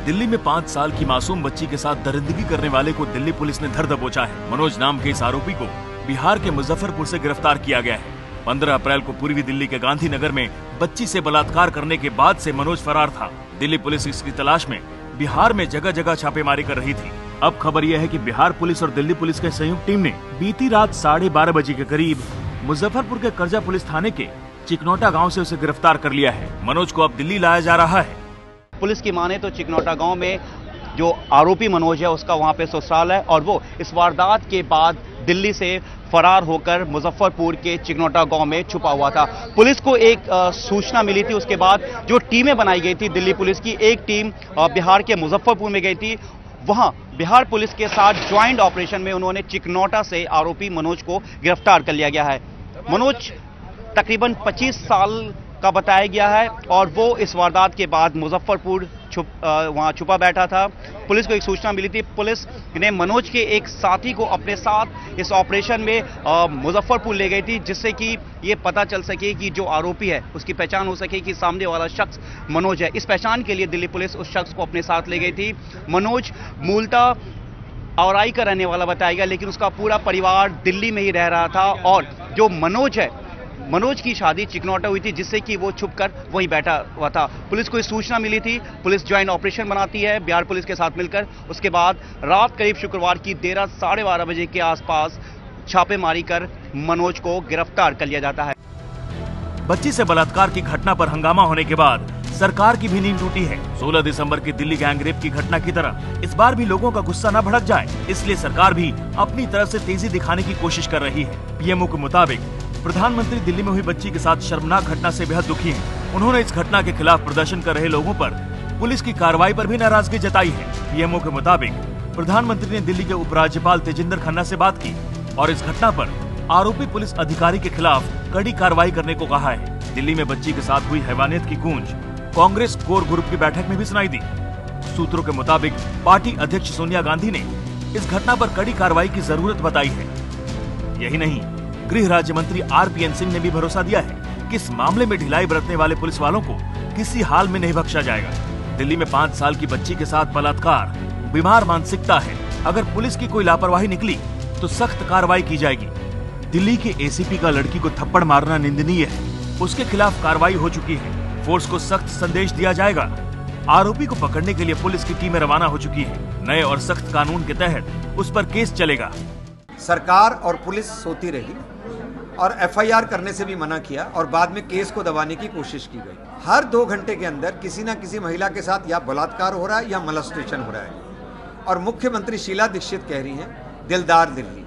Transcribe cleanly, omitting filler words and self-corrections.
दिल्ली में 5 साल की मासूम बच्ची के साथ दरिंदगी करने वाले को दिल्ली पुलिस ने धर दबोचा है। मनोज नाम के इस आरोपी को बिहार के मुजफ्फरपुर से गिरफ्तार किया गया है। 15 अप्रैल को पूर्वी दिल्ली के गांधीनगर में बच्ची से बलात्कार करने के बाद से मनोज फरार था। दिल्ली पुलिस इसकी तलाश में बिहार में जगह जगह छापेमारी कर रही थी। अब खबर यह है कि बिहार पुलिस और दिल्ली पुलिस की संयुक्त टीम ने बीती रात 12:30 बजे के करीब मुजफ्फरपुर के करजा पुलिस थाने के चिकनौटा गांव से उसे गिरफ्तार कर लिया है। मनोज को अब दिल्ली लाया जा रहा है। पुलिस की माने तो चिकनौटा गांव में जो आरोपी मनोज है उसका वहां पे ससुराल है और वो इस वारदात के बाद दिल्ली से फरार होकर मुजफ्फरपुर के चिकनौटा गांव में छुपा हुआ था। पुलिस को एक सूचना मिली थी। उसके बाद जो टीमें बनाई गई थी दिल्ली पुलिस की, एक टीम बिहार के मुजफ्फरपुर में गई थी। वहां बिहार पुलिस के साथ ज्वाइंट ऑपरेशन में उन्होंने चिकनौटा से आरोपी मनोज को गिरफ्तार कर लिया गया है। मनोज तकरीबन 25 साल का बताया गया है और वो इस वारदात के बाद मुजफ्फरपुर वहां छुपा बैठा था। पुलिस को एक सूचना मिली थी। पुलिस ने मनोज के एक साथी को अपने साथ इस ऑपरेशन में मुजफ्फरपुर ले गई थी, जिससे कि ये पता चल सके कि जो आरोपी है उसकी पहचान हो सके कि सामने वाला शख्स मनोज है। इस पहचान के लिए दिल्ली पुलिस उस शख्स को अपने साथ ले गई थी। मनोज मूलतः औराई का रहने वाला बताया गया, लेकिन उसका पूरा परिवार दिल्ली में ही रह रहा था और जो मनोज है, मनोज की शादी चिकनौटा हुई थी, जिससे कि वो छुपकर वहीं बैठा हुआ था। पुलिस को इस सूचना मिली थी। पुलिस ज्वाइंट ऑपरेशन बनाती है बिहार पुलिस के साथ मिलकर। उसके बाद रात करीब शुक्रवार की 12:30 बजे के आसपास छापेमारी कर मनोज को गिरफ्तार कर लिया जाता है। बच्ची से बलात्कार की घटना पर हंगामा होने के बाद सरकार की भी नींद टूटी है। 16 दिसंबर की दिल्ली गैंगरेप की घटना की तरह इस बार भी लोगों का गुस्सा न भड़क जाए, इसलिए सरकार भी अपनी तरफ से तेजी दिखाने की कोशिश कर रही है। पीएमओ के मुताबिक प्रधानमंत्री दिल्ली में हुई बच्ची के साथ शर्मनाक घटना से बेहद दुखी हैं। उन्होंने इस घटना के खिलाफ प्रदर्शन कर रहे लोगों पर पुलिस की कार्रवाई पर भी नाराजगी जताई है। पीएमओ के मुताबिक प्रधानमंत्री ने दिल्ली के उपराज्यपाल तेजिंदर खन्ना से बात की और इस घटना पर आरोपी पुलिस अधिकारी के खिलाफ कड़ी कार्रवाई करने को कहा है। दिल्ली में बच्ची के साथ हुई हैवानियत की गूंज कांग्रेस कोर ग्रुप की बैठक में भी सुनाई दी। सूत्रों के मुताबिक पार्टी अध्यक्ष सोनिया गांधी ने इस घटना पर कड़ी कार्रवाई की जरूरत बताई है। यही नहीं, गृह राज्य मंत्री RPN सिंह ने भी भरोसा दिया है कि इस मामले में ढिलाई बरतने वाले पुलिस वालों को किसी हाल में नहीं बख्शा जाएगा। दिल्ली में 5 साल की बच्ची के साथ बलात्कार बीमार मानसिकता है। अगर पुलिस की कोई लापरवाही निकली तो सख्त कार्रवाई की जाएगी। दिल्ली के ACP का लड़की को थप्पड़ मारना निंदनीय है। उसके खिलाफ कार्रवाई हो चुकी है। फोर्स को सख्त संदेश दिया जाएगा। आरोपी को पकड़ने के लिए पुलिस की टीमें रवाना हो चुकी है। नए और सख्त कानून के तहत उस पर केस चलेगा। सरकार और पुलिस सोती रही और FIR करने से भी मना किया और बाद में केस को दबाने की कोशिश की गई। हर 2 घंटे के अंदर किसी न किसी महिला के साथ या बलात्कार हो रहा है या मॉलेस्टेशन हो रहा है। और मुख्यमंत्री शीला दीक्षित कह रही हैं, दिलदार दिल्ली।